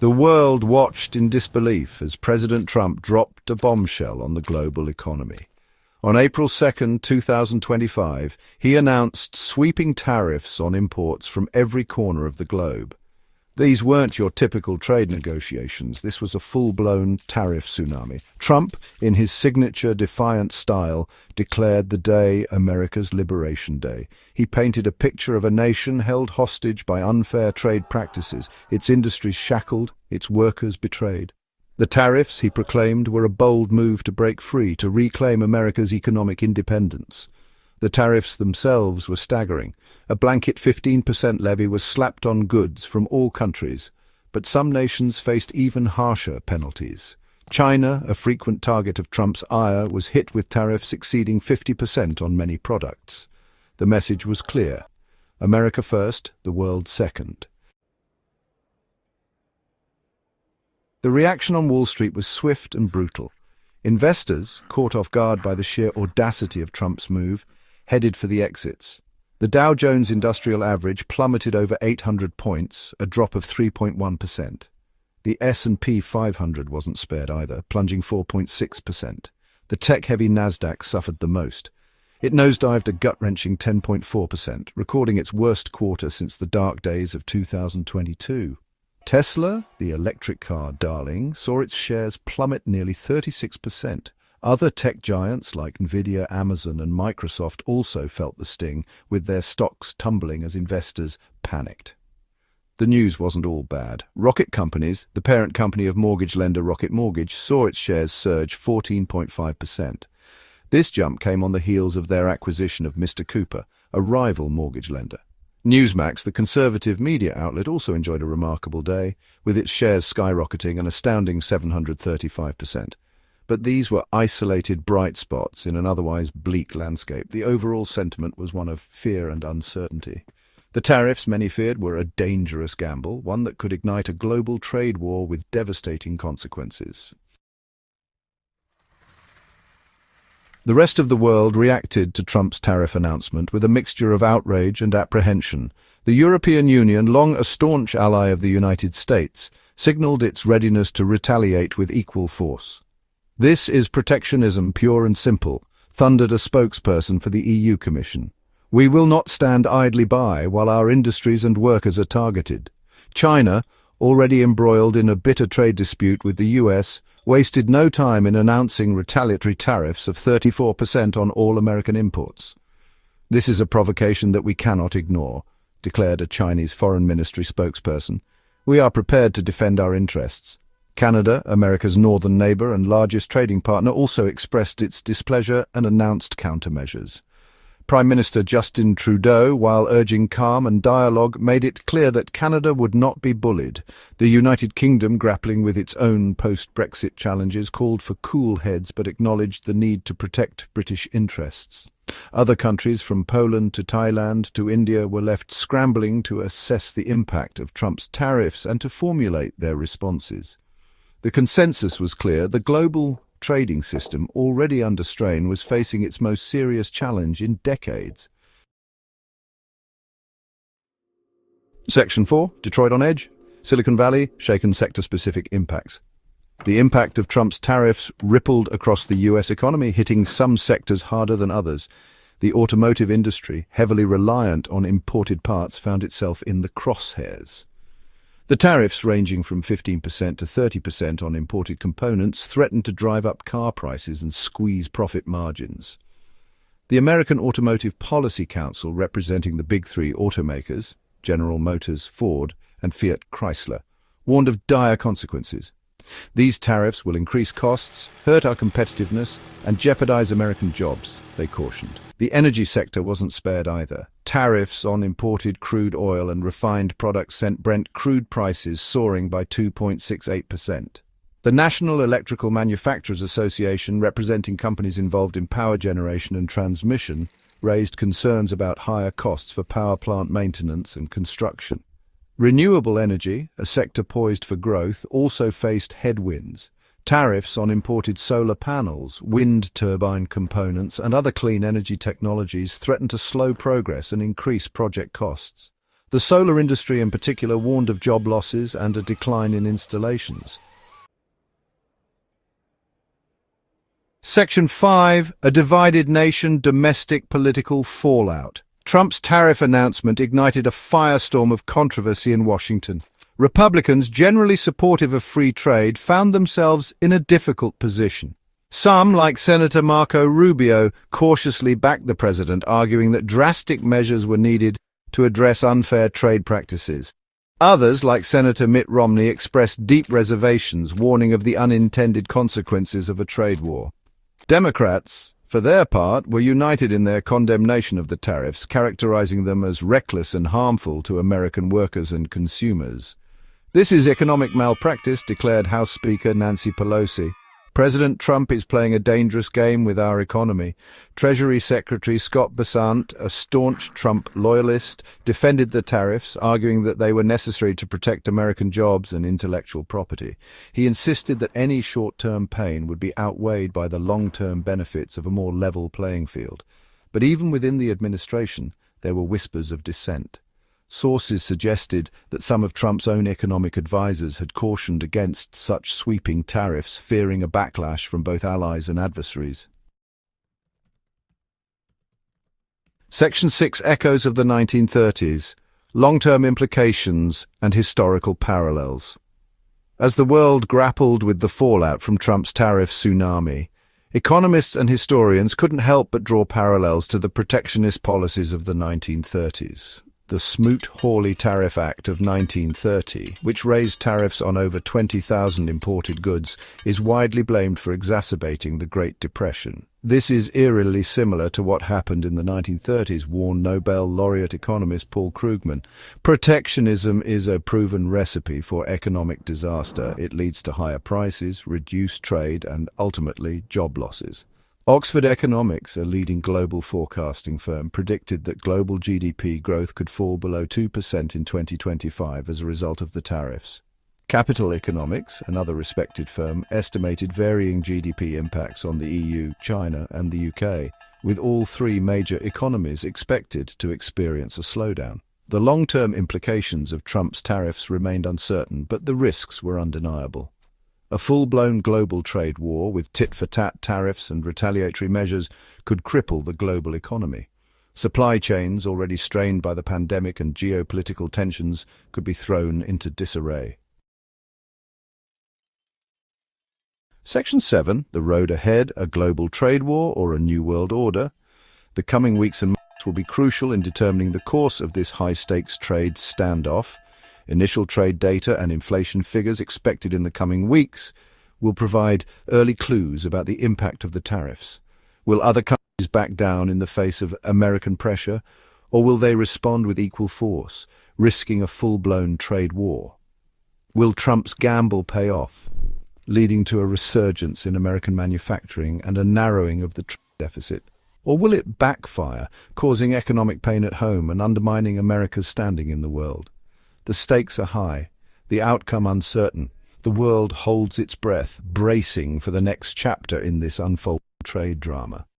The world watched in disbelief as President Trump dropped a bombshell on the global economy. On April 2, 2025, he announced sweeping tariffs on imports from every corner of the globe. These weren't your typical trade negotiations. This was a full-blown tariff tsunami. Trump, in his signature defiant style, declared the day America's Liberation Day. He painted a picture of a nation held hostage by unfair trade practices, its industries shackled, its workers betrayed. The tariffs, he proclaimed, were a bold move to break free, to reclaim America's economic independence. The tariffs themselves were staggering. A blanket 15% levy was slapped on goods from all countries, but some nations faced even harsher penalties. China, a frequent target of Trump's ire, was hit with tariffs exceeding 50% on many products. The message was clear: America first, the world second. The reaction on Wall Street was swift and brutal. Investors, caught off guard by the sheer audacity of Trump's move, headed for the exits. The Dow Jones Industrial Average plummeted over 800 points, a drop of 3.1%. The S&P 500 wasn't spared either, plunging 4.6%. The tech-heavy Nasdaq suffered the most. It nosedived a gut-wrenching 10.4%, recording its worst quarter since the dark days of 2022. Tesla, the electric car darling, saw its shares plummet nearly 36%. Other tech giants like Nvidia, Amazon, and Microsoft also felt the sting, with their stocks tumbling as investors panicked. The news wasn't all bad. Rocket Companies, the parent company of mortgage lender Rocket Mortgage, saw its shares surge 14.5%. This jump came on the heels of their acquisition of Mr. Cooper, a rival mortgage lender. Newsmax, the conservative media outlet, also enjoyed a remarkable day, with its shares skyrocketing an astounding 735%. But these were isolated bright spots in an otherwise bleak landscape. The overall sentiment was one of fear and uncertainty. The tariffs, many feared, were a dangerous gamble, one that could ignite a global trade war with devastating consequences. The rest of the world reacted to Trump's tariff announcement with a mixture of outrage and apprehension. The European Union, long a staunch ally of the United States, signaled its readiness to retaliate with equal force. "This is protectionism, pure and simple," thundered a spokesperson for the EU Commission. "We will not stand idly by while our industries and workers are targeted." China, already embroiled in a bitter trade dispute with the US, wasted no time in announcing retaliatory tariffs of 34% on all American imports. "This is a provocation that we cannot ignore," declared a Chinese Foreign Ministry spokesperson. "We are prepared to defend our interests." Canada, America's northern neighbor and largest trading partner, also expressed its displeasure and announced countermeasures. Prime Minister Justin Trudeau, while urging calm and dialogue, made it clear that Canada would not be bullied. The United Kingdom, grappling with its own post-Brexit challenges, called for cool heads but acknowledged the need to protect British interests. Other countries, from Poland to Thailand to India, were left scrambling to assess the impact of Trump's tariffs and to formulate their responses. The consensus was clear: the global trading system, already under strain, was facing its most serious challenge in decades. Section 4, Detroit on Edge. Silicon Valley, shaken sector-specific impacts. The impact of Trump's tariffs rippled across the US economy, hitting some sectors harder than others. The automotive industry, heavily reliant on imported parts, found itself in the crosshairs. The tariffs, ranging from 15% to 30% on imported components, threatened to drive up car prices and squeeze profit margins. The American Automotive Policy Council, representing the big three automakers, General Motors, Ford, and Fiat Chrysler, warned of dire consequences. "These tariffs will increase costs, hurt our competitiveness, and jeopardize American jobs," they cautioned. The energy sector wasn't spared either. Tariffs on imported crude oil and refined products sent Brent crude prices soaring by 2.68%. The National Electrical Manufacturers Association, representing companies involved in power generation and transmission, raised concerns about higher costs for power plant maintenance and construction. Renewable energy, a sector poised for growth, also faced headwinds. Tariffs on imported solar panels, wind turbine components, and other clean energy technologies threatened to slow progress and increase project costs. The solar industry in particular warned of job losses and a decline in installations. Section 5. A divided nation, domestic political fallout. Trump's tariff announcement ignited a firestorm of controversy in Washington. Republicans, generally supportive of free trade, found themselves in a difficult position. Some, like Senator Marco Rubio, cautiously backed the president, arguing that drastic measures were needed to address unfair trade practices. Others, like Senator Mitt Romney, expressed deep reservations, warning of the unintended consequences of a trade war. Democrats, for their part, were united in their condemnation of the tariffs, characterizing them as reckless and harmful to American workers and consumers. "This is economic malpractice," declared House Speaker Nancy Pelosi. "President Trump is playing a dangerous game with our economy." Treasury Secretary Scott Bessent, a staunch Trump loyalist, defended the tariffs, arguing that they were necessary to protect American jobs and intellectual property. He insisted that any short-term pain would be outweighed by the long-term benefits of a more level playing field. But even within the administration, there were whispers of dissent. Sources suggested that some of Trump's own economic advisers had cautioned against such sweeping tariffs, fearing a backlash from both allies and adversaries. Section 6. Echoes of the 1930s. Long-term implications and historical parallels. As the world grappled with the fallout from Trump's tariff tsunami, economists and historians couldn't help but draw parallels to the protectionist policies of the 1930s. The Smoot-Hawley Tariff Act of 1930, which raised tariffs on over 20,000 imported goods, is widely blamed for exacerbating the Great Depression. This is eerily similar to what happened in the 1930s, warned Nobel laureate economist Paul Krugman. Protectionism is a proven recipe for economic disaster. It leads to higher prices, reduced trade, and ultimately job losses. Oxford Economics, a leading global forecasting firm, predicted that global GDP growth could fall below 2% in 2025 as a result of the tariffs. Capital Economics, another respected firm, estimated varying GDP impacts on the EU, China, and the UK, with all three major economies expected to experience a slowdown. The long-term implications of Trump's tariffs remained uncertain, but the risks were undeniable. A full-blown global trade war with tit-for-tat tariffs and retaliatory measures could cripple the global economy. Supply chains, already strained by the pandemic and geopolitical tensions, could be thrown into disarray. Section 7. The road ahead, a global trade war or a new world order. The coming weeks and months will be crucial in determining the course of this high-stakes trade standoff. Initial trade data and inflation figures expected in the coming weeks will provide early clues about the impact of the tariffs. Will other countries back down in the face of American pressure, or will they respond with equal force, risking a full-blown trade war? Will Trump's gamble pay off, leading to a resurgence in American manufacturing and a narrowing of the trade deficit? Or will it backfire, causing economic pain at home and undermining America's standing in the world? The stakes are high, the outcome uncertain. The world holds its breath, bracing for the next chapter in this unfolding trade drama.